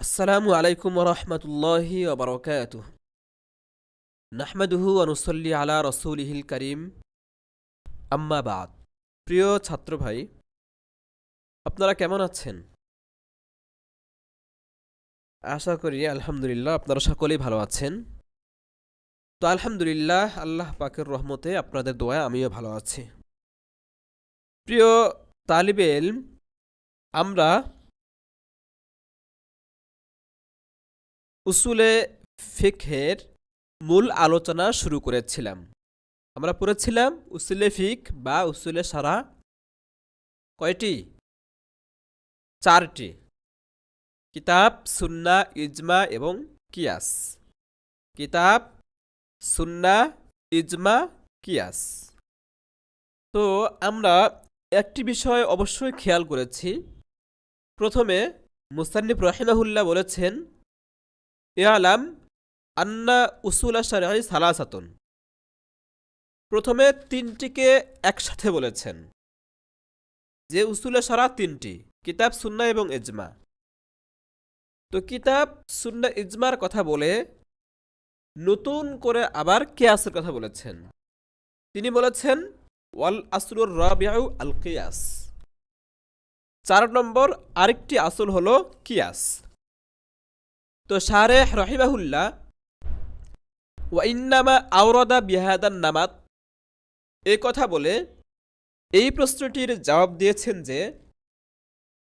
আসসালামু আলাইকুম রহমতুল্লাহি ওবরকাতুহ। নাহমাদুহু ওয়া নুসাল্লি আলা রাসূলিহিল কারীম, আম্মা বাদ। প্রিয় ছাত্র ভাই, আপনারা কেমন আছেন? আশা করি আলহামদুলিল্লাহ আপনারা সকলেই ভালো আছেন। তো আলহামদুলিল্লাহ, আল্লাহ পাকের রহমতে আপনাদের দোয়ায় আমিও ভালো আছি। প্রিয় তালিবে ইলম, আমরা উসুলে ফিকহের মূল আলোচনা শুরু করেছিলাম। আমরা পড়েছিলাম উসুলে ফিক বা উসুলে সারা কয়টি? 4টি। কিতাব, সুন্নাহ, ইজমা এবং কিয়াস। কিতাব, সুন্নাহ, ইজমা, কিয়াস। তো আমরা একটি বিষয় অবশ্যই খেয়াল করেছি। প্রথমে মুসান্নিফ রাহিমাহুল্লাহ বলেছেন, ইয়ালাম আন্না উসুল আশ-শারঈ সালাসাতুন। প্রথমে 3টিকে একসাথে বলেছেন, যে উসুলে সারা 3টি, কিতাব, সুন্নাহ এবং ইজমা। তো কিতাব, সুন্নাহ, ইজমার কথা বলে নতুন করে আবার কিয়াসের কথা বলেছেন। তিনি বলেছেন ওয়াল আসলুর রাবিউ আল কিয়াস। 4 নম্বর আরেকটি আসল হলো কিয়াস। তো শারেহ রাহিমাহুল্লাহ ওয়া ইন্নামা আওরাদা বিহাদান নামাত, এই কথা বলে এই প্রশ্নটির জবাব দিয়েছেন যে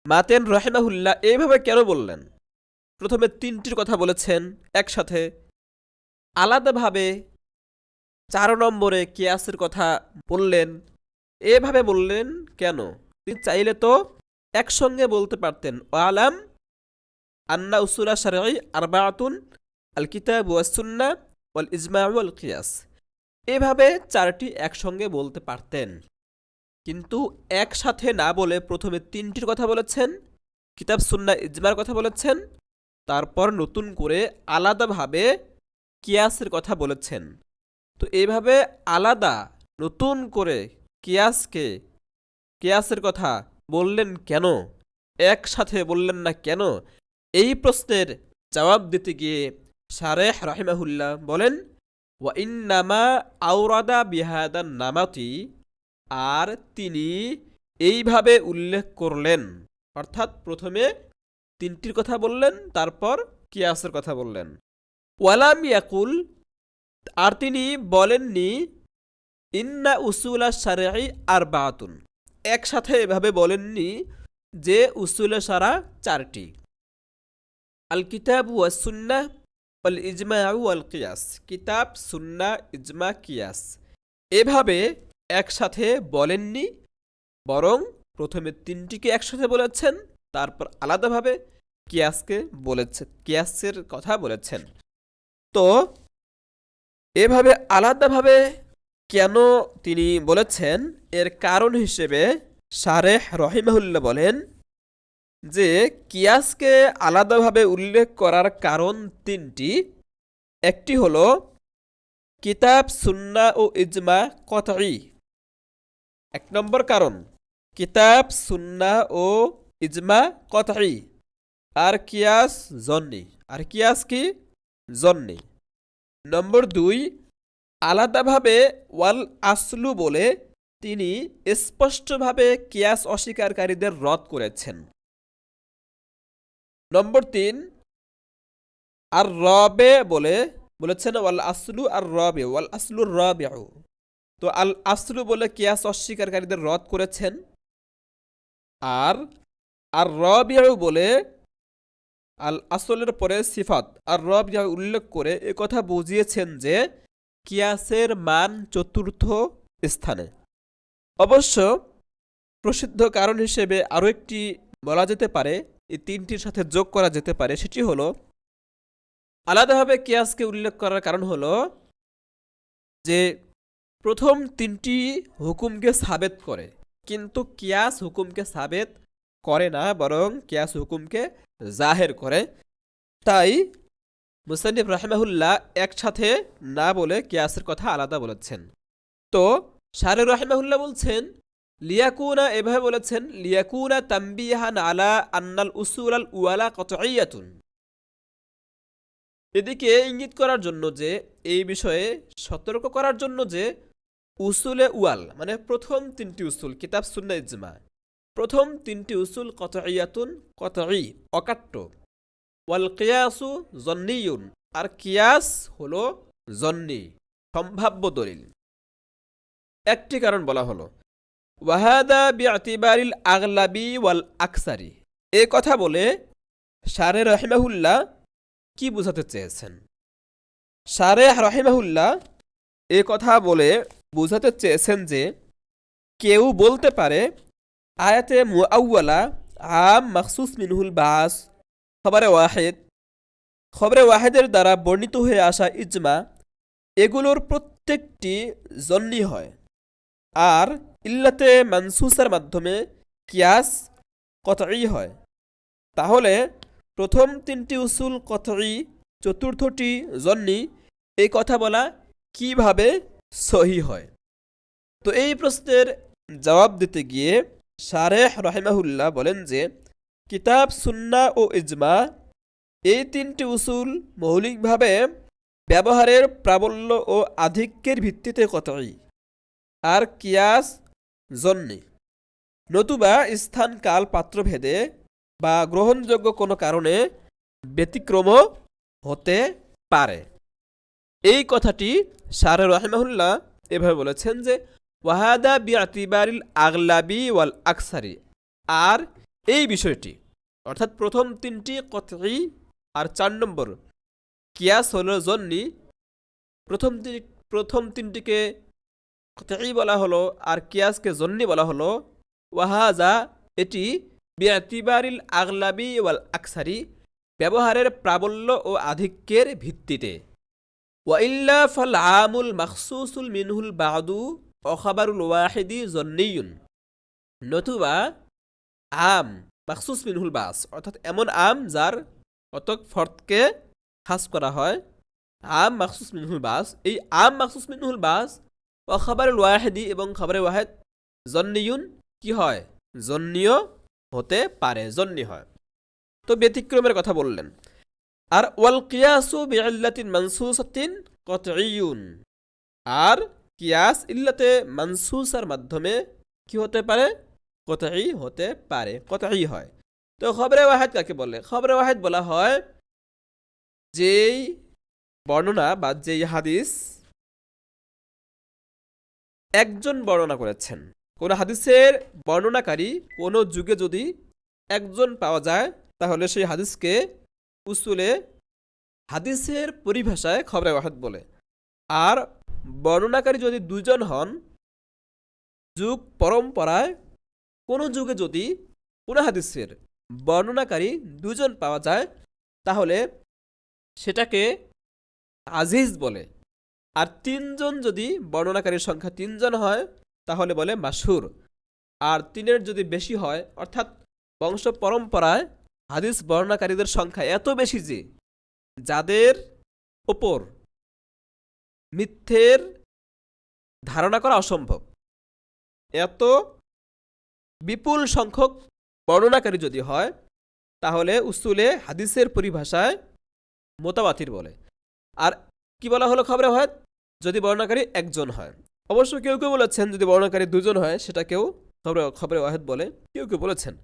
মাতেন রাহিমাহুল্লাহ এইভাবে কেন বললেন। প্রথমে 3টির কথা বলেছেন একসাথে, আলাদাভাবে 4 নম্বরে কিয়াসের কথা বললেন। এভাবে বললেন কেন? তিনি চাইলে তো একসঙ্গে বলতে পারতেন, ওয়ালাম আন্না উসুলা শারঈ আরবাআতুন, আল কিতাব ওয়াস সুন্নাহ ওয়াল ইজমা ওয়াল কিয়াস। এভাবে 4টি একসঙ্গে বলতে পারতেন, কিন্তু একসাথে না বলে প্রথমে 3টির কথা বলেছেন, কিতাব, সুন্নাহ, ইজমার কথা বলেছেন, তারপর নতুন করে আলাদাভাবে কিয়াসের কথা বলেছেন। তো এইভাবে আলাদা নতুন করে কিয়াসের কথা বললেন কেন, একসাথে বললেন না কেন? এই প্রশ্নের জবাব দিতে গিয়ে শারেহ রাহিমাহুল্লাহ বলেন, ওয়া ইন্নামা আওরাদা বিহাদান নামাতি, আর তিনি এইভাবে উল্লেখ করলেন, অর্থাৎ প্রথমে 3টির কথা বললেন, তারপর কিয়াসের কথা বললেন। ওয়ালাম ইয়াকুল, আর তিনি বলেননি ইন্না উসুলা শারঈ আরবাআতুন, একসাথে এভাবে বলেননি যে উসুলে সারা 4টি, আল কিতাব ওয়াস সুন্নাহ ওয়াল ইজমা ওয়াল কিয়াস। কিতাব, সুন্নাহ, ইজমা, কিয়াস এভাবে একসাথে বলেননি, বরং প্রথমে 3টিকে একসাথে বলেছেন, তারপর আলাদাভাবে কিয়াসের কথা বলেছেন। তো এভাবে আলাদাভাবে কেন তিনি বলেছেন, এর কারণ হিসেবে শারেহ রহিমাহুল্লাহ বলেন যে কিয়াসকে আলাদাভাবে উল্লেখ করার কারণ 3টি। একটি হলো কিতাব, সুন্নাহ ও ইজমা কতঈ। 1 নম্বর কারণ কিতাব, সুন্নাহ ও ইজমা কতঈ, আর কিয়াস জন্নি। আর কিয়াস কি? জন্নি। নম্বর 2, আলাদাভাবে ওয়াল আসলু বলে তিনি স্পষ্টভাবে কিয়াস অস্বীকারীদের রদ করেছেন। নম্বর 3, আর রবে বলে বলেছেন ওয়াল আসলু আর রবে, ওয়াল আসলুর রাবিউ। তো আল আসলু বলে কিয়াস অস্বীকারীদের রদ করেছেন, আর আর রাবিউ বলে আল আসলের পরে সিফাত আর রাবিউ উল্লেখ করে একথা বুঝিয়েছেন যে কিয়াসের মান 4র্থ স্থানে। অবশ্য প্রসিদ্ধ কারণ হিসেবে আরও একটি বলা যেতে পারে, এই 3টির সাথে যোগ করা যেতে পারে। সেটি হলো আলাদাভাবে কিয়াসকে উল্লেখ করার কারণ হলো যে প্রথম 3টি হুকুমকে সাবেত করে, কিন্তু কিয়াস হুকুমকে সাবেত করে না, বরং কিয়াস হুকুমকে জাহের করে। তাই মুসান্নিফ রাহিমাহুল্লাহ একসাথে না বলে কিয়াসের কথা আলাদা বলেছেন। তো শারেহ রাহিমাহুল্লাহ বলছেন লিয়াকুনা, এভাবে বলেছেন লিয়াকুনা তামবিহান আলা আন্নাল উসুল আল উয়ালা কতঈয়াতুন, এদিকে ইঙ্গিত করার জন্য যে এই বিষয়ে সতর্ক করার জন্য যে উসুলে ওয়াল মানে প্রথম তিনটি উসুল কিতাব সুন্নাহ ইজমা, প্রথম তিনটি উসুল কতইয়াতুন কতই অকাট্য, ওয়াল কিয়াসু জন্নিয়ুন আর কিয়াস হলো জন্নি সম্ভাব্য দলিল। একটি কারণ বলা হলো ওয়াহাদা বিআতিবারিল আগলাবি ওয়াল আকসারি। এ কথা বলে শারে রাহিমাহুল্লাহ কি বুঝাতে চেয়েছেন? শারে রাহিমাহুল্লাহ এ কথা বলে বুঝাতে চেয়েছেন যে কেউ বলতে পারে আয়াতে মুআউয়ালা আম মাখসুস মিনহুল বাস খবরে ওয়াহেদের দ্বারা বর্ণিত হয়ে আসা ইজমা এগুলোর প্রত্যেকটি জন্নি হয়, আর ইল্লাতে মানসুসের মাধ্যমে কিয়াস কতই হয়। তাহলে প্রথম তিনটি উসুল কতই, চতুর্থটি জন্নি, এই কথা বলা কিভাবে সহি হয়? তো এই প্রশ্নের জবাব দিতে গিয়ে শারেহ রাহিমাহুল্লাহ বলেন যে কিতাব সুন্নাহ ও ইজমা এই তিনটি উসুল মৌলিকভাবে ব্যবহারের প্রাবল্য ও আধিক্যের ভিত্তিতে কতই, আর কিয়াস জন্নি, নতুবা স্থান কাল পাত্রভেদে বা গ্রহণযোগ্য কোনো কারণে ব্যতিক্রমও হতে পারে। এই কথাটি শারে রাহিমাহুল্লাহ এভাবে বলেছেন যে ওয়াহাদা বিআতিবারিল আগলাবি ওয়াল আকসারি, আর এই বিষয়টি অর্থাৎ প্রথম তিনটি কতই আর 4 নম্বর কিয়াস হলো জন্নি, প্রথম তিনটিকে কতই বলা হলো আর কিয়াসকে জন্নি বলা হলো। ওয়াহাজা এটি বিআতিবারিল আগলাবি ওয়াল আকসারি ব্যবহারের প্রাবল্য ও আধিক্যের ভিত্তিতে। ওয়াইল্লা ফাল আমুল মাখসুসুল মিনহুল বাদু অখাবারুল ওয়াহিদি জন্নিয়ুন, নতুবা আম মাখসুস মিনহুল বাস অর্থাৎ এমন আম যার অতক ফর্দকে খাস করা হয়, আম মাখসুস মিনহুল বাস, এই আম মাখসুস মিনহুল বাস অখাবারুল ওয়াহিদি এবং খবরে ওয়াহেদ জন্নিয়ুন কি হয়? জন্নিয় হতে পারে, জন্নি হয়। তো ব্যতিক্রমের কথা বললেন। আর ওয়াল কিয়াসু বিইল্লাতিন মানসুসাতিন কতইয়ুন, আর কিয়াস ইল্লাতে মানসুসার মাধ্যমে কি হতে পারে? কতই হতে পারে, কতই হয়। তো খবরে ওয়াহেদ কাকে বলে? খবরে ওয়াহেদ বলা হয় যেই বর্ণনা বা যেই হাদিস একজন বর্ণনা করেছেন, কোন হাদিসের বর্ণনাকারী কোন যুগে যদি একজন পাওয়া যায় তাহলে সেই হাদিসকে উসুলে হাদিসের পরিভাষায় খবরে ওয়াহেদ বলে। আর বর্ণনাকারী যদি দুজন হন, যুগ পরম্পরায় কোন যুগে যদি কোন হাদিসের বর্ণনাকারী দুজন পাওয়া যায় তাহলে সেটাকে আজিজ বলে। আর 3 জন যদি বর্ণনাকারীর সংখ্যা 3 জন হয় তাহলে বলে মাশহুর। আর 3-এর যদি বেশি হয় অর্থাৎ বংশ পরম্পরায় হাদিস বর্ণনাকারীদের সংখ্যা এত বেশি যে যাদের ওপর মিথ্যের ধারণা করা অসম্ভব, এত বিপুল সংখ্যক বর্ণনাকারী যদি হয় তাহলে উসুলে হাদিসের পরিভাষায় মোতাবাতির বলে। আর কি বলা হলো খবরে ওয়াহেদ? যদি বর্ণনাকারী একজন হয়। অবশ্য কেউ কেউ বলেছেন যদি বর্ণনাকারী দুজন হয় সেটাকেও খবরে ওয়াহেদ বলে, কেউ কেউ বলেছেন।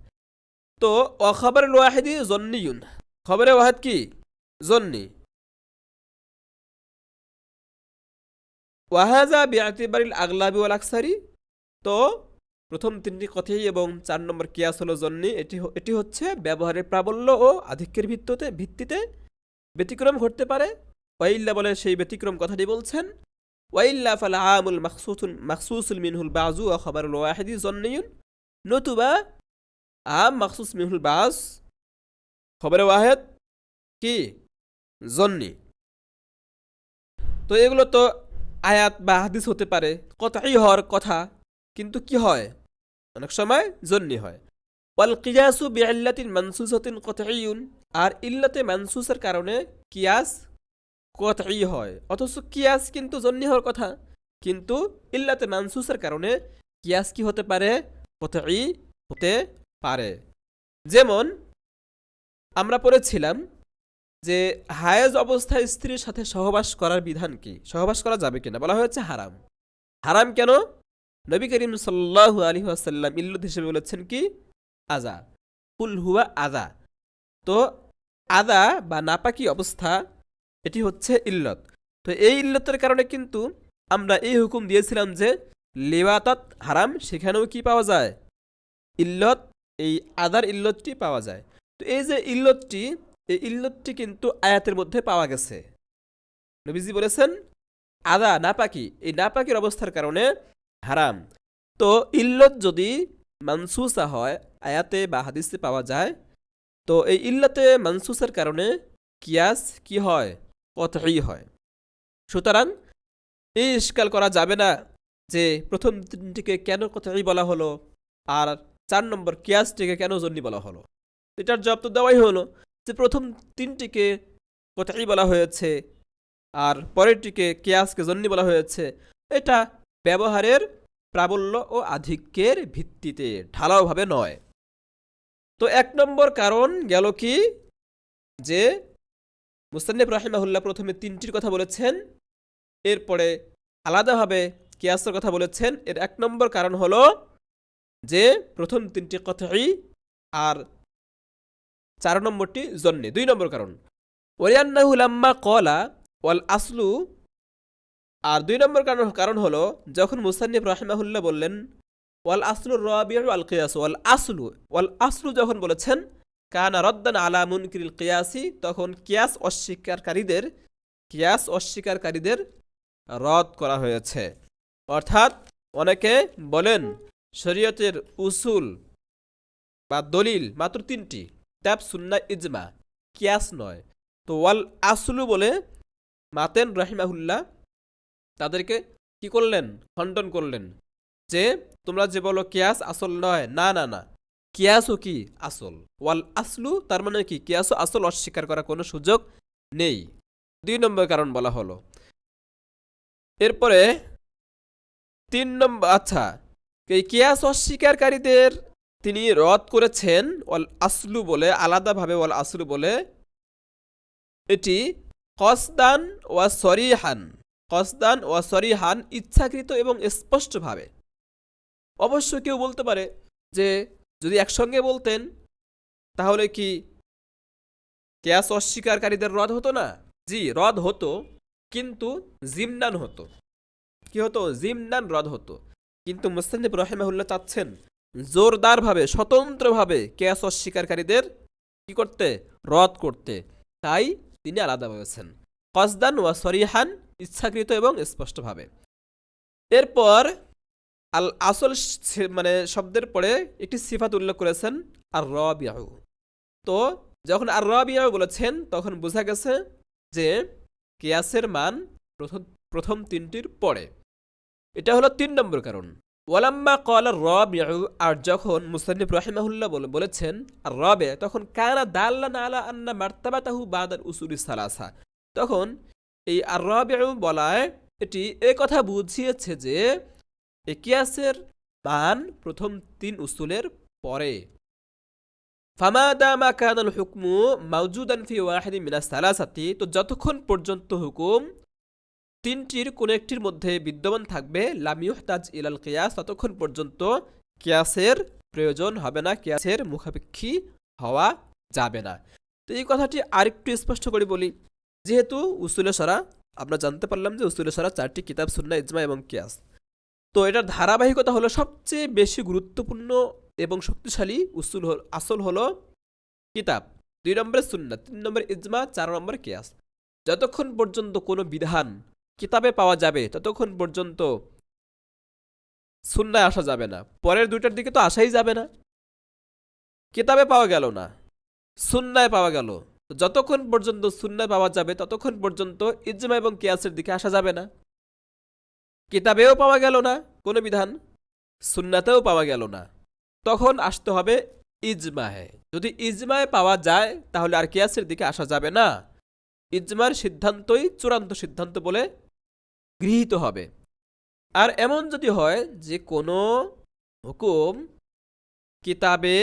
তো অখবরুল ওয়াহিদি জন্নিয়ুন, খবরে ওয়াহেদ কি? জন্নি। ওয়াহাজা বিআতিবারিল আগলাবি ওয়াল আকসারি, তো প্রথম তিনটি কতই এবং 4 নম্বর কিয়াস হলো জন্নি, এটি হচ্ছে ব্যবহারের প্রাবল্য ও আধিক্যের ভিত্তিতে ব্যতিক্রম ঘটতে পারে। ওয়াইল্লা বলে সেই ব্যতিক্রম কথাটি বলছেন। ওয়াইল্লা ফাল আমুল মাখসুসুল মিনহুল বাজু ওয়া খবরুল ওয়াহিদি জন্নিয়ুন, নতুবা আম মাখসুস মিনহুল বাস খবরে ওয়াহেদ কি? জন্নি। তো এগুলো তো আয়াত বা হাদিস হতে পারে, কতই হওয়ার কথা, কিন্তু কি হয়? অনেক সময় জন্নি হয়। ওয়াল কিয়াসু বিইল্লাতিন মানসুসাতিন কতইয়ুন, আর ইল্লাতে মানসুসের কারণে কিয়াস কতই হয়, অথচ কিয়াস কিন্তু জন্নি হওয়ার কথা, কিন্তু ইল্লাতে মানসুসের কারণে কিয়াস কি হতে পারে? কতই হতে পারে। যেমন আমরা পড়েছিলাম যে হায়েজ অবস্থায় স্ত্রীর সাথে সহবাস করার বিধান কি, সহবাস করা যাবে কিনা, বলা হয়েছে হারাম। হারাম কেন? নবী করিম সাল্লাল্লাহু আলাইহি ওয়াসাল্লাম ইল্লত হিসেবে বলেছেন কি, আযা, কুল হুয়া আযা। তো আযা বা নাপাকি অবস্থা এটি হচ্ছে ইল্লত। তো এই ইল্লতের কারণে কিন্তু আমরা এই হুকুম দিয়েছিলাম যে লিওয়াতাত হারাম, সেখানেও কি পাওয়া যায়, ইল্লত, এই আদার ইল্লতটি পাওয়া যায়। তো এই যে ইল্লতটি, এই ইল্লতটি কিন্তু আয়াতের মধ্যে পাওয়া গেছে। নবীজি বলেছেন আদা নাপাকি, এই নাপাকির অবস্থার কারণে হারাম। তো ইল্লত যদি মানসুসা হয়, আয়াতে বা হাদিসে পাওয়া যায়, তো এই ইল্লতে মানসুসের কারণে কিয়াস কি হয়, কতই হয়। সুতরাং এই ইস্কাল করা যাবে না যে প্রথম তিনটিকে কেন কতই বলা হলো আর 4 নম্বর কিয়াসটিকে কেন জন্নি বলা হলো। এটার জবাব তো দেওয়াই হলো যে প্রথম তিনটিকে কতই বলা হয়েছে আর পরেরটিকে কিয়াসকে জন্নি বলা হয়েছে। এটা ব্যবহারের প্রাবল্য ও আধিক্যের ভিত্তিতে, ঢালাওভাবে নয়। তো 1 নম্বর কারণ গেল কি, যে মুসান্নিফ রাহিমাহুল্লাহ প্রথমে তিনটির কথা বলেছেন, এরপরে আলাদাভাবে কিয়াসের কথা বলেছেন। এর 1 নম্বর কারণ হলো যে প্রথম তিনটি কতই আর 4 নম্বরটি জন্নে। 2 নম্বর কারণ ওয়ালিয়ান্নাহু লাম্মা ক্বালা ওয়াল আসলু, আর 2 নম্বর কারণ হলো যখন মুসান্নিফ রাহিমাহুল্লাহ বললেন ওয়াল আসলু রাবিউ আল কিয়াস, ওয়াল আসলু যখন বলেছেন কানা রদ্দান আলা মুনকিরিল কিয়াসি, তখন কিয়াস অস্বীকারীদের রদ করা হয়েছে। অর্থাৎ অনেকে বলেন শরীয়তের উসুল বা দলিল মাত্র 3টি, কিতাব সুন্নাহ ইজমা, কিয়াস নয়। তো ওয়াল আসলু বলে মাতেন রাহিমাহুল্লাহ তাদেরকে কি করলেন, খণ্ডন করলেন যে তোমরা যে বলো কিয়াস আসল নয়, না না না, কিয়াসও কি আসল। ওয়াল আসলু তার মানে কি, কিয়াসও আসল, অস্বীকার করার কোনো সুযোগ নেই। 2 নম্বর কারণ বলা হলো। এরপরে 3 নম্বর, আচ্ছা, এই কিয়াস অস্বীকারীদের তিনি রদ করেছেন ওয়াল আসলু বলে, আলাদাভাবে ওয়াল আসলু বলে, এটি কসদান ওয়া সরিহান, ইচ্ছাকৃত এবং স্পষ্টভাবে। অবশ্য কেউ বলতে পারে যে যদি একসঙ্গে বলতেন তাহলে কি কিয়াস অস্বীকারীদের রদ হতো না? জি, রদ হতো, কিন্তু জিমনান হতো। কি হতো? জিমনান রদ হতো। কিন্তু মুস্তানিফ রাহিমাহুল্লাহ চাচ্ছেন জোরদারভাবে, স্বতন্ত্রভাবে কিয়াস অস্বীকারীদের কি করতে, রদ করতে। তাই তিনি আলাদা বলেছেন কসদান ওয়া সরিহান, ইচ্ছাকৃত এবং স্পষ্টভাবে। এরপর আল আসল মানে শব্দের পরে একটি সিফাত উল্লেখ করেছেন আর রাবিউ। তো যখন আর রাবিউ বলেছেন তখন বোঝা গেছে যে কিয়াসের মান প্রথম তিনটির পরে। এটা হলো 3 নম্বর কারণ। ওয়ালাম্মা ক্বালা রাবিউ, আর যখন মুসান্নিফ রাহিমাহুল্লাহ বলেছেন আর রাবি, তখন কানা দাল্লান আলা আন্না মারতাবাতাহু বাদাল উসুলি সালাসা, তখন এই আর রাবিউ বলায় এটি এই কথা বুঝিয়েছে যে এই কিয়াসের মান প্রথম 3 উসুলের পরে। ফামা দামা কানাল হুকমু মাওজুদান ফি ওয়াহিদিন মিনাস সালাসাতি, তো যতক্ষণ পর্যন্ত হুকুম তিনটির কোন একটির মধ্যে বিদ্যমান থাকবে, লাম ইউহতাজ ইলাল কিয়াস, ততক্ষণ পর্যন্ত কিয়াসের প্রয়োজন হবে না, কিয়াসের মুখাপেক্ষী হওয়া যাবে না। তো এই কথাটি আরেকটু স্পষ্ট করে বলি। যেহেতু উসুলে শরা, আমরা জানতে পারলাম যে উসুলে শরা 4টি, কিতাব সুন্নাহ ইজমা এবং কিয়াস। তো এটার ধারাবাহিকতা হলো সবচেয়ে বেশি গুরুত্বপূর্ণ এবং শক্তিশালী উসুল আসল হলো কিতাব, 2 নম্বরে সুন্নাহ, 3 নম্বরে ইজমা, 4 নম্বরে কিয়াস। যতক্ষণ পর্যন্ত কোনো বিধান কিতাবে পাওয়া যাবে ততক্ষণ পর্যন্ত সুন্নায় আসা যাবে না। পরের 2টার দিকে তো আসাই যাবে না। কিতাবে পাওয়া গেল না, সুন্নায় পাওয়া গেল, যতক্ষণ পর্যন্ত সুন্নায় পাওয়া যাবে ততক্ষণ পর্যন্ত ইজমা এবং কিয়াসের দিকে আসা যাবে না। কিতাবেও পাওয়া গেল না কোনো বিধান, সুন্নাতেও পাওয়া গেল না, তখন আসতে হবে ইজমায়ে। যদি ইজমায়ে পাওয়া যায় তাহলে আর কিয়াসের দিকে আসা যাবে না। ইজমার সিদ্ধান্তই চূড়ান্ত সিদ্ধান্ত বলে গৃহীত হবে। আর এমন যদি হয় যে কোনো হুকুম কিতাবে,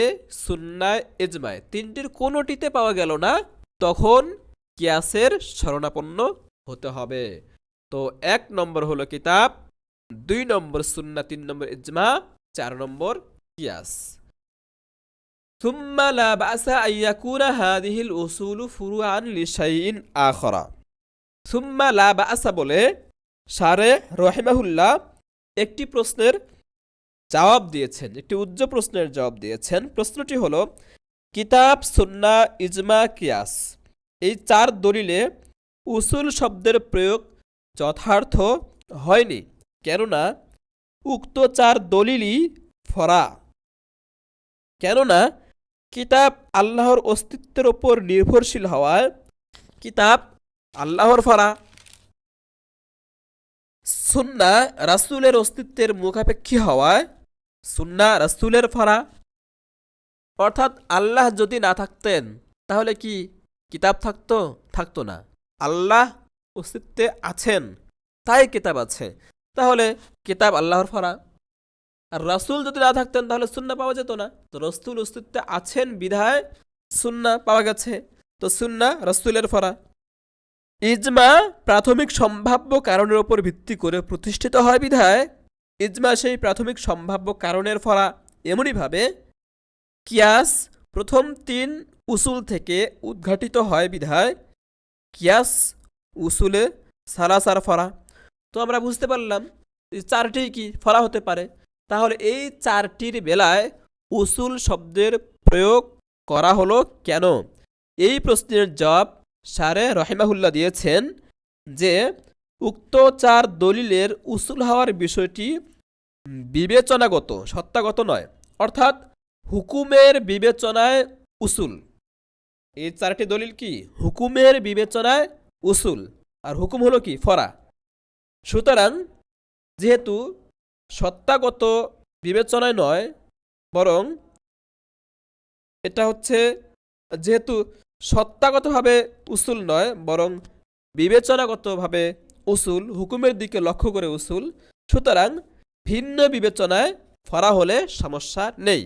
সুন্নায়, ইজমায় 3টির কোনোটিতে পাওয়া গেল না, তখন কিয়াসের শরণাপন্ন হতে হবে। তো 1 নম্বর হলো কিতাব, 2 নম্বর সুন্নাহ, 3 নম্বর ইজমা, 4 নম্বর কিয়াস। ثم لا بأس أن يكون هذه الأصول فروعا لشيء آخر। ثم لا بأس বলে শারে রহিমাহুল্লাহ একটি প্রশ্নের জবাব দিয়েছেন, একটি উজ্জ্ব প্রশ্নের জবাব দিয়েছেন। প্রশ্নটি হলো, কিতাব, সুন্নাহ, ইজমা, কিয়াস এই 4 দলিলে উসুল শব্দের প্রয়োগ যথার্থ হয়নি, কেননা উক্ত 4 দলিলই ফরা। কেননা কিতাব আল্লাহর অস্তিত্বের উপর নির্ভরশীল হওয়ায় কিতাব আল্লাহর ফরা, সুন্নাহ রাসূলের অস্তিত্বের মুখাপেক্ষী হওয়ায় সুন্নাহ রাসূলের ফরা। অর্থাৎ আল্লাহ যদি না থাকতেন তাহলে কি কিতাব থাকতো? থাকতো না। আল্লাহ অস্তিত্বে আছেন তাই কিতাব আছে, তাহলে কিতাব আল্লাহর ফরা। আর রাসূল যদি না থাকতেন তাহলে সুন্নাহ পাওয়া যেত না। তো রাসূল অস্তিত্বে আছেন বিধায় সুন্নাহ পাওয়া গেছে, তো সুন্নাহ রাসূলের ফরা। ইজমা প্রাথমিক সম্ভাব্য কারণের উপর ভিত্তি করে প্রতিষ্ঠিত হয় বিধায় ইজমা সেই প্রাথমিক সম্ভাব্য কারণের ফরা। এমনিভাবে কিয়াস প্রথম 3 উসুল থেকে উদ্ঘাটিত হয় বিধায় কিয়াস উসুলে সালাসার ফরা। তো আমরা বুঝতে পারলাম 4টি কি ফরা হতে পারে। তাহলে এই 4টির বেলায় উসুল শব্দের প্রয়োগ করা হলো কেন? এই প্রশ্নের জবাব শারে রহিমাহুল্লাহ দিয়েছেন যে উক্ত 4 দলিলের উসুল হওয়ার বিষয়টি বিবেচনাগত, সত্তাগত নয়। অর্থাৎ হুকুমের বিবেচনায় উসুল। এই 4টি দলিল কি হুকুমের বিবেচনায় উসুল, আর হুকুম হলো কি ফরা। সুতরাং যেহেতু সত্তাগত বিবেচনায় নয়, বরং এটা হচ্ছে যেহেতু সত্তাগতভাবে উসুল নয় বরং বিবেচনাগতভাবে উসুল, হুকুমের দিকে লক্ষ্য করে উসুল, সুতরাং ভিন্ন বিবেচনায় ফরা হলে সমস্যা নেই।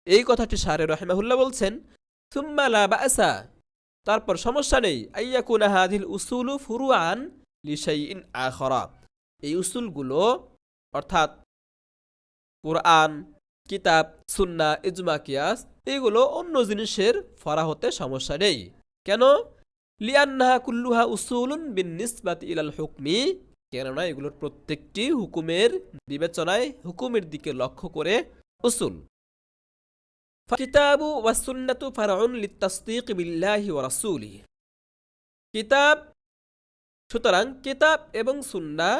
এই কথাটি শারে রহিমাহুল্লাহ বলছেন। সুম্মা লা বা'সা, তারপর সমস্যা নেই, আইয়াকুনা হাযিল উসুলু ফুরুআন লিশাইইন আখরা, এই উসুলগুলো অর্থাৎ কুরআন, কিতাব, সুন্নাহ, ইজমা, কিয়াস এগুলো অন্য জিনিসের ফরা হতে সমস্যা নেই। কেন? লিআন্নাহা কুল্লুহা উসুলুন বিন্নিসবাতি ইলাল হুকমি, কেননা এগুলোর প্রত্যেকটি হুকুমের বিবেচনায়, হুকুমের দিকে লক্ষ্য করে উসুল। কিতাবু ওয়াস সুন্নাতু ফারউন লিত্তাসদীক বিল্লাহি ওয়া রাসূলিহি, কিতাব, সুতরাং কিতাব এবং সুন্নাহ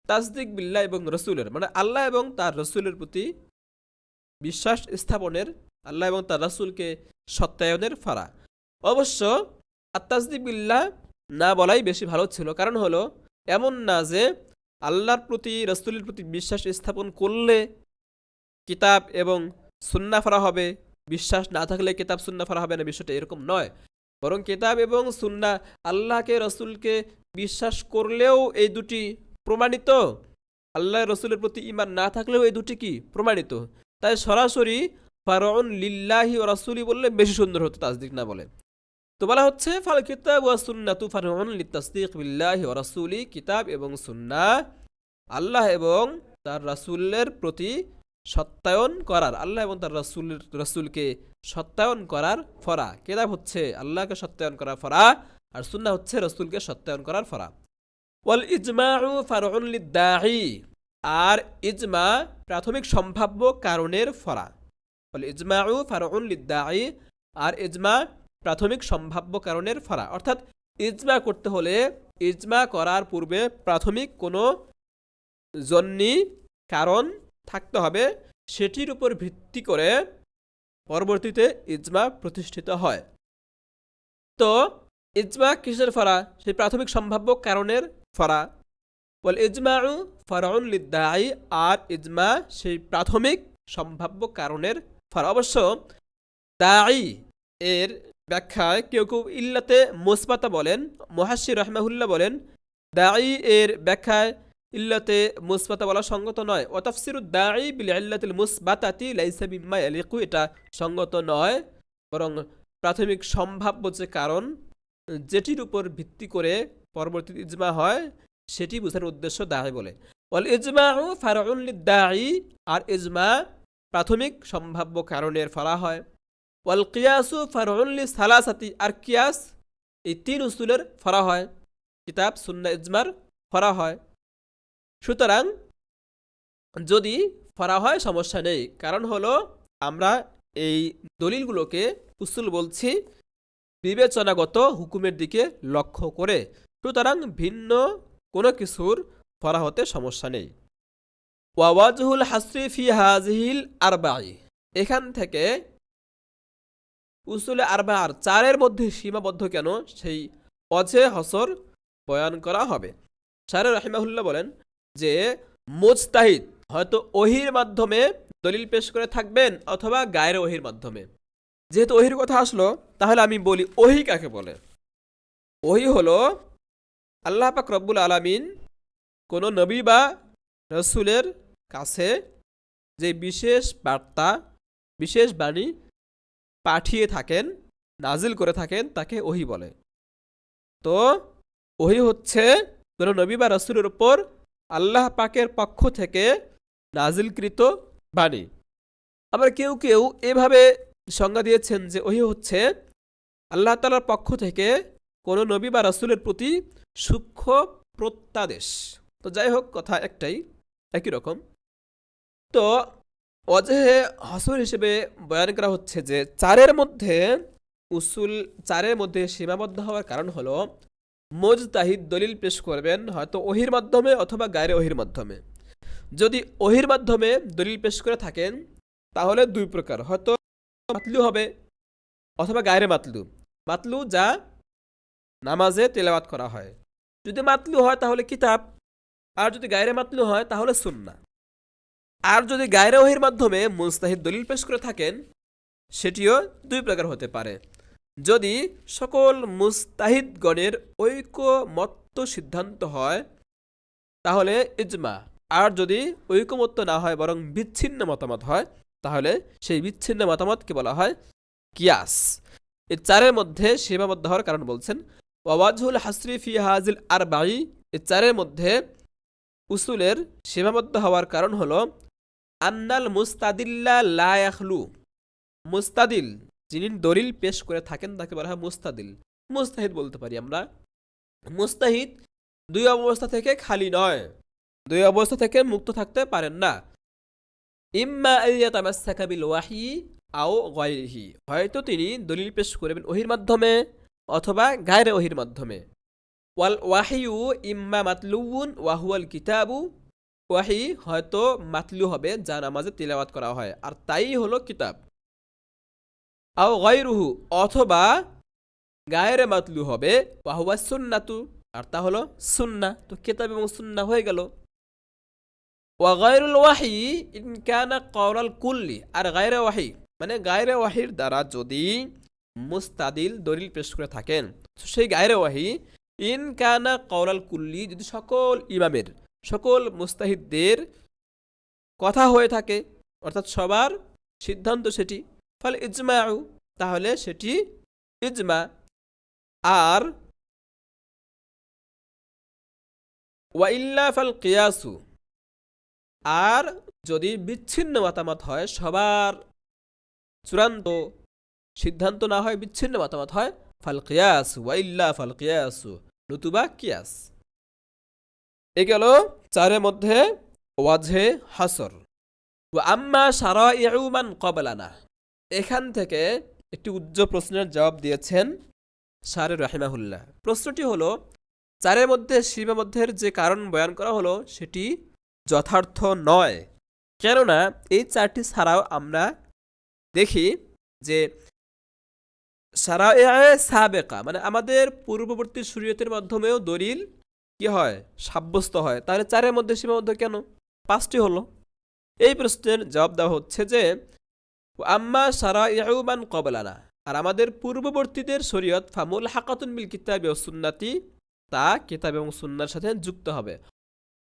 তাসদিক বিল্লাহ এবং রসুলের, মানে আল্লাহ এবং তার রসুলের প্রতি বিশ্বাস স্থাপনের, আল্লাহ এবং তার রসুলকে সত্যায়নের ফরা। অবশ্য আত্তাসদিক বিল্লাহ না বলাই বেশি ভালো ছিল, কারণ হলো এমন না যে আল্লাহর প্রতি রসুলের প্রতি বিশ্বাস স্থাপন করলে কিতাব এবং সুন্নাহ ফরা হবে, বিশ্বাস না থাকলে কিতাব সুন্নাহ ফরা হবে না, বিষয়টা এরকম নয়। বরং কিতাব এবং সুন্নাহ আল্লাহকে রসুলকে বিশ্বাস করলেও এই দুটি প্রমাণিত, আল্লাহ রসুলের প্রতি ঈমান না থাকলেও এই দুটি কি প্রমাণিত। তাই সরাসরি ফারউন লিল্লাহি ওয়া রাসূলি বললে বেশি সুন্দর হতো, তাসদিক না বলে। তো বলা হচ্ছে ফাল কিতাব ওয়া সুন্নাতু ফারউন লিতাসদীক বিল্লাহি ওয়া রাসূলি, কিতাব এবং সুন্নাহ আল্লাহ এবং তার রাসূলের প্রতি সত্যায়ন করার, আল্লাহ এবং তার রাসূলকে সত্যায়ন করার ফরা। কিতাব হচ্ছে আল্লাহকে সত্যায়ন করার ফরা, আর সুন্নাহ হচ্ছে রাসূলকে সত্যায়ন করার ফরা। ওয়াল ইজমাউ ফারউন লিদ্দাঈ, আর ইজমা প্রাথমিক সম্ভাব্য কারণের ফরা। ওয়াল ইজমাউ ফারউন লিদ্দাঈ, আর ইজমা প্রাথমিক সম্ভাব্য কারণের ফরা। অর্থাৎ ইজমা করতে হলে ইজমা করার পূর্বে প্রাথমিক কোনো জন্যি কারণ থাকতে হবে, সেটির উপর ভিত্তি করে পরবর্তীতে ইজমা প্রতিষ্ঠিত হয়। তো ইজমা কিসের ফরা? সেই প্রাথমিক সম্ভাব্য কারণের ফরা। ওয়াল ইজমাউ ফারউন লিদ্দাঈ, আর ইজমা সেই প্রাথমিক সম্ভাব্য কারণের ফরা। অবশ্য দাঈ এর ব্যাখ্যায় কেউ কেউ ইল্লাতে মুসবাতা বলেন, মুহাশশির রাহমাহুল্লাহ বলেন দাঈ এর ব্যাখ্যায় ইল্লাতে মুসবাতা বলা সঙ্গত নয়। ওয়া তাফসিরুদ দাঈ বিল ইল্লাতিল মুসবাতাতি লাইসা বিম্মা ইয়ালিকু, এটা সঙ্গত নয়, বরং প্রাথমিক সম্ভাব্য যে কারণ যেটির উপর ভিত্তি করে পরবর্তী ইজমা হয় সেটি বোঝার উদ্দেশ্য দায়ী বলে। ওয়াল ইজমাউ ফারউন লিদ-দাঈ, আর ইজমা প্রাথমিক সম্ভাব্য কারণের ফলা হয়। ওয়াল কিয়াসু ফারউন লিসালাসাতি, আর কিয়াস এই তিন উসুলের ফরা হয়, কিতাব সুন্নাহ ইজমার ফরা হয়। সুতরাং যদি ফরা হয় সমস্যা নেই, কারণ হলো আমরা এই দলিলগুলোকে উসুল বলছি বিবেচনাগত হুকুমের দিকে লক্ষ্য করে, সুতরাং ভিন্ন কোনো কিছুর ফরা হতে সমস্যা নেই। ওয়াওয়াজহুল হাসরি ফি হাযিহিল আরবাঈ, এখান থেকে উসুলে আরবা'র চারের মধ্যে সীমাবদ্ধ কেন সেই অজে হসর বয়ান করা হবে। শারে রাহিমাহুল্লাহ বলেন যে মুজতাহিদ হয়তো ওহির মাধ্যমে দলিল পেশ করে থাকবেন অথবা গায়ের ওহির মাধ্যমে। যেহেতু ওহির কথা আসলো, তাহলে আমি বলি ওহি কাকে বলে। ওহি হলো আল্লাহ পাক রব্বুল আলামিন কোনো নবী বা রসুলের কাছে যে বিশেষ বার্তা, বিশেষ বাণী পাঠিয়ে থাকেন, নাজিল করে থাকেন, তাকে ওহি বলে। তো ওহি হচ্ছে কোনো নবী বা রসুলের উপর আল্লাহ পাকের পক্ষ থেকে নাজিলকৃত বাণী। আবার কেউ কেউ এভাবে সংজ্ঞা দিয়েছেন যে ওহি হচ্ছে আল্লাহ তাআলার পক্ষ থেকে কোনো নবী বা রসুলের প্রতি সূক্ষ্ম প্রত্যাদেশ। তো যাই হোক, কথা একটাই, একই রকম। তো ওয়াজহে হসর হিসেবে বয়ান করা হচ্ছে যে চারের মধ্যে উসুল চারের মধ্যে সীমাবদ্ধ হওয়ার কারণ হলো মুজতাহিদ দলিল পেশ করবেন হয়তো ওহির মাধ্যমে অথবা গায়রে ওহির মাধ্যমে। যদি ওহির মাধ্যমে দলিল পেশ করে থাকেন তাহলে দুই প্রকার, হয়তো মাতলু হবে অথবা গায়রে মাতলু। মাতলু যা নামাজে তেলাওয়াত করা হয়, যদি মাতলু হয় তাহলে কিতাব, আর যদি গায়রে মাতলু হয় তাহলে সুন্নাহ। আর যদি গায়রে ওহির মাধ্যমে মুজতাহিদ দলিল পেশ করে থাকেন সেটিও দুই প্রকার হতে পারে। যদি সকল মুজতাহিদগণের ঐকমত্য সিদ্ধান্ত হয় তাহলে ইজমা, আর যদি ঐকমত্য না হয় বরং বিচ্ছিন্ন মতামত হয় তাহলে সেই বিচ্ছিন্ন মতামতকে বলা হয় কিয়াস। এই চারের মধ্যে সীমাবদ্ধ হওয়ার কারণ বলছেন ওয়াওয়াজহুল হাসরি ফি হাযিল আরবাঈ, এই চারের মধ্যে উসুলের সীমাবদ্ধ হওয়ার কারণ হলো আন্নাল মুস্তাদিল্লা লা ইয়াখলু, মুস্তাদিল যিনি দলিল পেশ করে থাকেন তাকে বলা হয় মুস্তাদিল। মুস্তাহিদ বলতে পারি আমরা। মুস্তাহিদ দুই অবস্থা থেকে খালি নয়, দুই অবস্থা থেকে মুক্ত থাকতে পারেন না। ইম্মা আইয়াতামাসসাকা বিল ওয়াহয়ি আও গায়রিহি, হয়তো তিনি দলিল পেশ করবেন ওহির মাধ্যমে অথবা গায়রে ওহির মাধ্যমে। ওয়াল ওয়াহিয়ু ইম্মা মাতলুউন ওয়া হুয়াল কিতাবু, ওয়াহি হয়তো মাতলু হবে যা নামাজে তিলাওয়াত করা হয় আর তাই হলো কিতাব। আও গায়রুহু, অথবা গায়রে মাতলু হবে ওয়া হুয়া সুন্নাতু, আর তা হলো সুন্নাহ। তো কিতাব এবং সুন্নাহ হয়ে গেল। ওয়া গায়রুল ওয়াহি ইন কানা কওলাল কুল্লি, আর গায়রে ওয়াহি মানে গায়রে ওয়াহির দ্বারা যদি মুস্তাদিল দলিল পেশ করে থাকেন সেই গায়রে ওয়াহি ইন কানা কওলাল কুল্লি, যদি সকল ইমামের সকল মুস্তাহিদদের কথা হয়ে থাকে অর্থাৎ সবার সিদ্ধান্ত সেটি, ফলে ইজমাউ, তাহলে সেটি ইজমা। আর ওয়া ইল্লা ফাল কিয়াসু, আর যদি বিচ্ছিন্ন মতামত হয়, সবার চূড়ান্ত সিদ্ধান্ত না হয়, বিচ্ছিন্ন মতামত হয়, ফাল কিয়াস ওয়া ইল্লা ফাল কিয়াসু, নতুবা কিয়াস। এ গেল চারের মধ্যে ওয়াজহে হাসর। ওয়া আম্মা শারাইউ মান ক্বাবলানা, এখান থেকে একটি উজ্জ্বল প্রশ্নের জবাব দিয়েছেন শারে রাহিমাহুল্লাহ। প্রশ্নটি হলো চারের মধ্যে সীমাবদ্ধের যে কারণ বয়ান করা হলো সেটি যথার্থ নয়, কেননা এই চারটি ছাড়াও আমরা দেখি যে শারায়ে সাবেকা মানে আমাদের পূর্ববর্তী শরীয়তের মাধ্যমেও দলিল কি হয়, সাব্যস্ত হয়। তাহলে চারের মধ্যে সীমাবদ্ধ কেন? পাঁচটি হলো। এই প্রশ্নের জবাব দেওয়া হচ্ছে যে আম্মা শারাইউ মান ক্বাবলানা, আর আমাদের পূর্ববর্তীদের শরীয়ত ফামুল হাকাতুন বিল কিতাবি ওয়াস সুন্নাতি, তা কিতাব এবং সুন্নাহর সাথে যুক্ত হবে।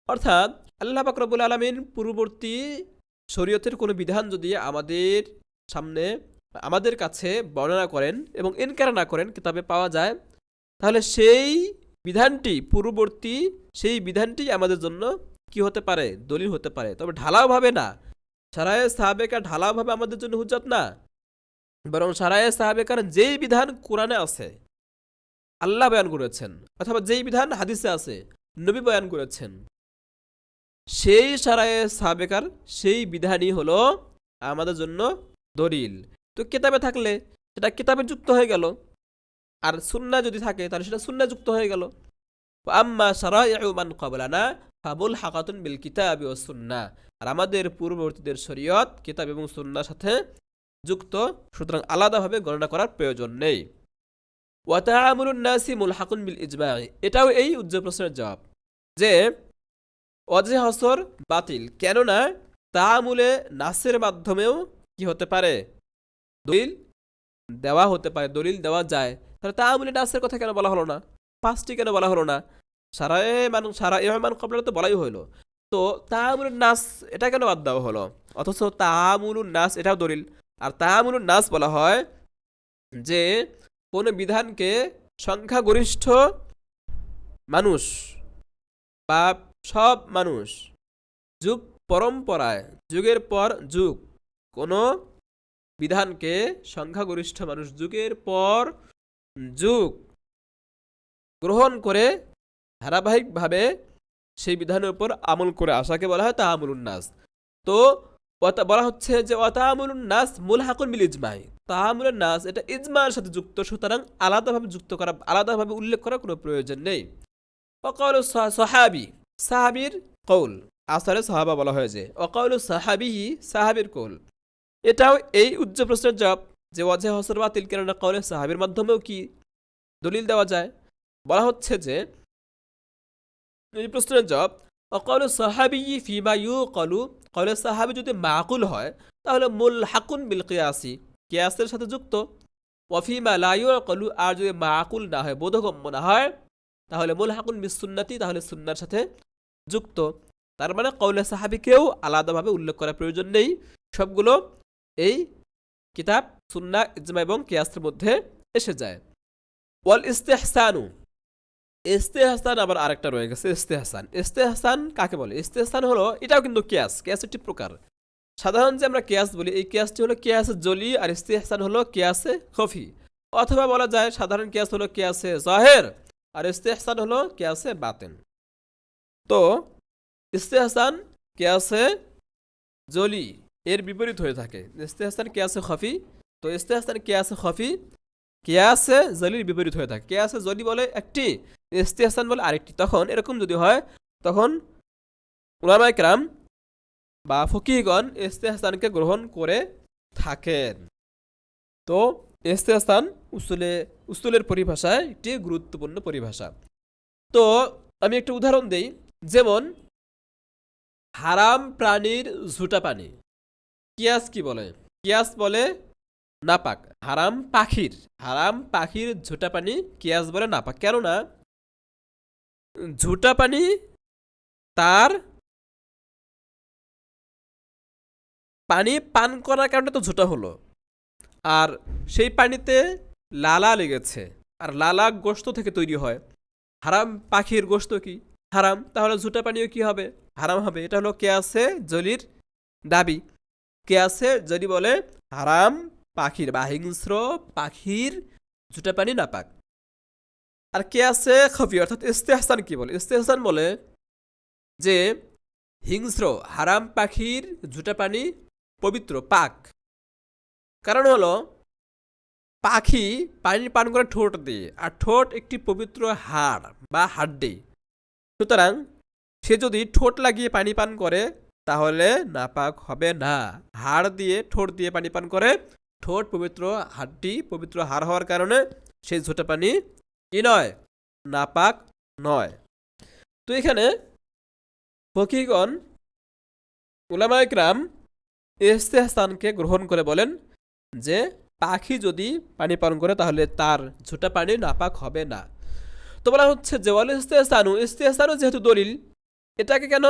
অর্থাৎ আল্লাহ পাক রব্বুল আলামিন পূর্ববর্তী শরীয়তের কোনো বিধান যদি আমাদের সামনে আমাদের কাছে বর্ণনা করেন এবং ইনকার না করেন কিতাবে পাওয়া যায়, তাহলে সেই বিধানটি পূর্ববর্তী সেই বিধানটি আমাদের জন্য কি হতে পারে, দলিল হতে পারে, তবে ঢালাওভাবে না। সারায়ে সাহাবেকার ঢালাওভাবে আমাদের জন্য হুজ্জত না, বরং সারায়ে সাহাবেকার যেই বিধান কোরআনে আছে, আল্লাহ বয়ান করেছেন, অথবা যেই বিধান হাদিসে আছে, নবী বয়ান করেছেন, সেই সারায়ে সাহাবেকার সেই বিধানই হলো আমাদের জন্য দলিল। তো কিতাবে থাকলে সেটা কিতাবে যুক্ত হয়ে গেল, আর সুন্না যদি থাকে তাহলে সেটা সুন্না যুক্ত হয়ে গেল। আম্মা শারাইউ মান ক্বাবলানা ফাবুল হাকাতুন বিল কিতাবি ওয়াস সুন্নাহ, আর আমাদের পূর্ববর্তীদের শরীয়ত কিতাব এবং সুন্নাহর সাথে যুক্ত, সুতরাং আলাদাভাবে গণনা করার প্রয়োজন নেই। ওয়া তাআমুলুন নাসি মুলহাকুন বিল ইজমা'i, এটাও এই উজ্জ্বল প্রশ্নের জবাব যে ওয়াজে হসর বাতিল, কেননা তাআমুলে নাসের মাধ্যমেও কি হতে পারে, দলিল দেওয়া হতে পারে, দলিল দেওয়া যায়। তাহলে তাআমুলে নাসের কথা কেন বলা হলো না, পাঁচটি কেন বলা হলো না? সারায়ে মান ক্বাবলা তো বলাই হলো, তো তাআমুলুন নাস এটা কেন বাদ দেওয়া হলো? অথচ তাআমুলুন নাস এটাও দলিল। আর তাআমুলুন নাস বলা হয় যে কোন বিধানকে সংখ্যাগরিষ্ঠ মানুষ বা সব মানুষ যুগ পরম্পরায় যুগের পর যুগ কোন বিধানকে সংখ্যাগরিষ্ঠ মানুষ যুগের পর যুগ গ্রহণ করে ধারাবাহিকভাবে সেই বিধানের উপর আমল করে আসাকে বলা হয় তাআমুলুন নাস। তো বলা হচ্ছে যে তাআমুলুন নাস মুলহাকুন বিল ইজমা'i, তাআমুলুন নাস এটা ইজমার সাথে যুক্ত, সুতরাং আলাদাভাবে যুক্ত করা, আলাদাভাবে উল্লেখ করার কোনো প্রয়োজন নেই। ওয়াকাউলু সাহাবী, সাহাবীর কৌল, আসারে সাহাবা বলা হয়েছে, ওয়াকাউলু সাহাবীহি, সাহাবীর কৌল, এটাও এই উজ্জ্বল প্রশ্নের জবাব যে ওয়াজে হসর বাতিল, কেননা কওলে সাহাবীর মাধ্যমেও কি দলিল দেওয়া যায়। বলা হচ্ছে যে এই প্রশ্নের জবাব ওয়াকাউলু সাহাবী ফিমা ইউকালু, কওলে সাহাবী যদি মাকুল হয় তাহলে মুলহাকুন বিল কিয়াসি, কিয়াসের সাথে যুক্ত। ওয়া ফিমা লা ইউকালু, আর যদি মাকুল না হয়, বোধগম্য না হয়, তাহলে মুলহাকুন বিস সুন্নতি, তাহলে সুন্নাহর সাথে যুক্ত। তার মানে কওলে সাহাবীকেও আলাদাভাবে উল্লেখ করার প্রয়োজন নেই, সবগুলো এই কিতাব, সুন্নাহ, ইজমা এবং কিয়াসের মধ্যে এসে যায়। ওয়াল ইস্তিহসানু, ইস্তেহসান আবার আরেকটা রয়ে গেছে, ইস্তেহসান। ইস্তেহসান কাকে বলে? ইস্তেহসান হলো, এটাও কিন্তু কিয়াস, কিয়াস একটি প্রকার। সাধারণ যে আমরা কিয়াস বলি, এই কিয়াসটি হলো কিয়াসে জলি, আর ইস্তেহসান হলো কিয়াসে খফি। অথবা বলা যায় সাধারণ কিয়াস হলো কিয়াসে জাহের, আর ইস্তেহসান হলো কিয়াসে বাতেন। তো ইস্তেহসান কিয়াসে জলি এর বিপরীত হয়ে থাকে, ইস্তেহসান কিয়াসে খফি। তো ইস্তেহসান কিয়াসে খফি কিয়াসে জলির বিপরীত হয়ে থাকে। কিয়াসে জলি বলে একটি, ইস্তেহসান বলে আরেকটি। তখন এরকম যদি হয়, তখন উলামায়ে কেরাম বা ফকিহগণ ইস্তেহসানকে গ্রহণ করে থাকেন। তো ইস্তেহসান উসুলের পরিভাষায় একটি গুরুত্বপূর্ণ পরিভাষা। তো আমি একটা উদাহরণ দেই, যেমন হারাম প্রাণীর ঝুটা পানি, কিয়াস কি বলে? কিয়াস বলে নাপাক। হারাম পাখির ঝুটা পানি কিয়াস বলে নাপাক, কেননা ঝুটা পানি তার পানি পান করার কারণে তো ঝুটা হলো, আর সেই পানিতে লালা লেগেছে, আর লালা গোশত থেকে তৈরি হয়। হারাম পাখির গোশত কি হারাম, তাহলে ঝুটা পানিও কি হবে? হারাম হবে। এটা হলো কিয়াসে জলির দাবি। কিয়াসে যদি বলে হারাম পাখির বা হিংস্র পাখির ঝুটা পানি নাপাক। আর কিয়াসে খফি অর্থাৎ ইস্তেহসান কি বলে? ইস্তেহসান বলে যে হিংস্র হারাম পাখির ঝুটা পানি পবিত্র, পাক। কারণ হলো পাখি পানি পান করে ঠোঁট দিয়ে, আর ঠোঁট একটি পবিত্র হাড় বা হাড্ডি। সুতরাং সে যদি ঠোঁট লাগিয়ে পানি পান করে তাহলে নাপাক হবে না। হাড় দিয়ে, ঠোঁট দিয়ে পানি পান করে, ঠোঁট পবিত্র, হাড্ডি পবিত্র হাড় হওয়ার কারণে সেই ঝোটা পানি কি নয়? নাপাক নয়। তো এখানে ফকিহগণ, উলামায়ে কেরাম ইস্তেহসানকে গ্রহণ করে বলেন যে পাখি যদি পানি পান করে তাহলে তার ঝোটা পানি নাপাক হবে না। তো বলা হচ্ছে যে ওয়াল ইস্তেহসানু, ইস্তেহসানু যেহেতু দলিল, এটাকে কেন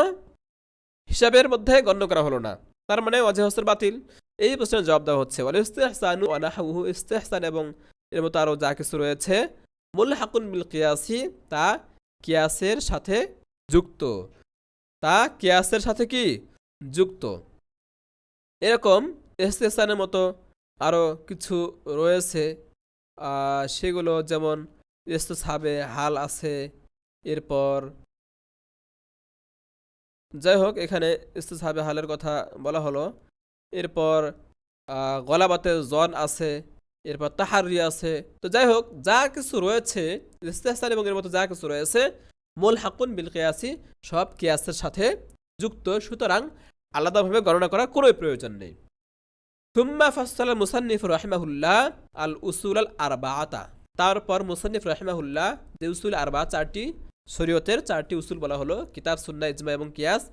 হিসাবের মধ্যে গণ্য করা হলো না? তার মানে ওয়াজে হসর বাতিল। এই প্রশ্নের জবাব দেওয়া হচ্ছে ওয়াল ইস্তেহসানু ওয়া নাহউহু, ইস্তেহসান এবং এর মতো আরো যা কিছু রয়েছে মুলহাকুন বিল কিয়াসি তা কিয়াসের সাথে যুক্ত, তা কিয়াসের সাথে কি যুক্ত। এরকম ইস্তেসানের মতো আরও কিছু রয়েছে, সেগুলো যেমন ইস্তেসাবে হাল আছে, এরপর যাই হোক এখানে ইস্তেসাবে হালের কথা বলা হলো। এরপর গলাবাতে জন আছে, এরপর তাহারি আছে। তো যাই হোক যা কিছু রয়েছে ইস্তেহসান এবং এর মতো যা কিছু রয়েছে মুলহাকুন বিল কিয়াসি সব কিয়াসের সাথে যুক্ত, সুতরাং আলাদাভাবে গণনা করার কোনো প্রয়োজন নেই। থুম্মা ফাসসালা মুসান্নিফ রাহিমাহুল্লাহ আল উসুল আল আরবাআতা, তারপর মুসান্নিফ রাহিমাহুল্লাহ যে উসুল আরবা চারটি শরীয়তের চারটি উসুল বলা হলো কিতাব, সুন্নাহ, ইজমা এবং কিয়াস,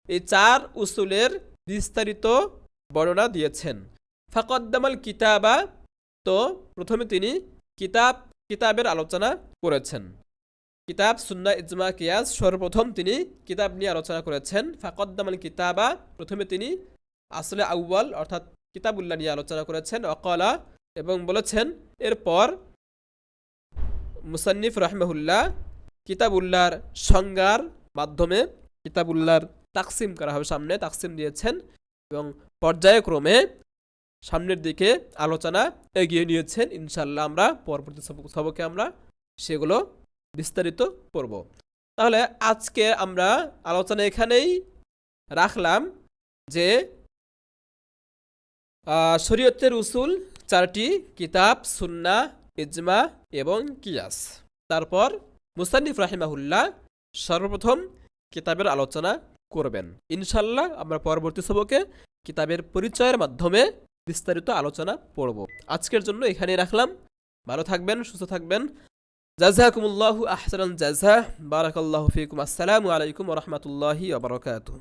এই চার উসুলের বিস্তারিত বর্ণনা দিয়েছেন। ফাকদ্দামাল কিতাবা, তো প্রথমে তিনি কিতাবের আলোচনা করেছেন। কিতাব, সুন্নাহ, ইজমা, কিয়াস, সর্বপ্রথম তিনি কিতাব নিয়ে আলোচনা করেছেন। ফাকদ্দামাল কিতাবা, প্রথমে তিনি আসলে আউয়াল অর্থাৎ কিতাবুল্লাহ নিয়ে আলোচনা করেছেন। অকলা, এবং বলেছেন এরপর মুসান্নিফ রাহিমাহুল্লাহ কিতাবুল্লাহর সংজ্ঞার মাধ্যমে কিতাবুল্লাহর তাকসিম করা হবে, সামনে তাকসিম দিয়েছেন এবং পর্যায়ক্রমে সামনের দিকে আলোচনা এগিয়ে নিয়েছেন। ইনশাল্লাহ আমরা পরবর্তী সবকে আমরা সেগুলো বিস্তারিত পড়ব। তাহলে আজকে আমরা আলোচনা এখানেই রাখলাম যে শরীয়তের উসুল চারটি, কিতাব, সুন্নাহ, ইজমা এবং কিয়াস। তারপর মুসান্নিফ রাহিমাহুল্লাহ সর্বপ্রথম কিতাবের আলোচনা করবেন। ইনশাল্লাহ আমরা পরবর্তী সবকে কিতাবের পরিচয়ের মাধ্যমে বিস্তারিত আলোচনা পড়ব। আজকের জন্য এখানেই রাখলাম। ভালো থাকবেন, সুস্থ থাকবেন। জাযাকুমুল্লাহু আহসানাল জাযা। বারাকাল্লাহু ফীকুম। আসসালামু আলাইকুম ওয়া রাহমাতুল্লাহি ওয়া বারাকাতুহু।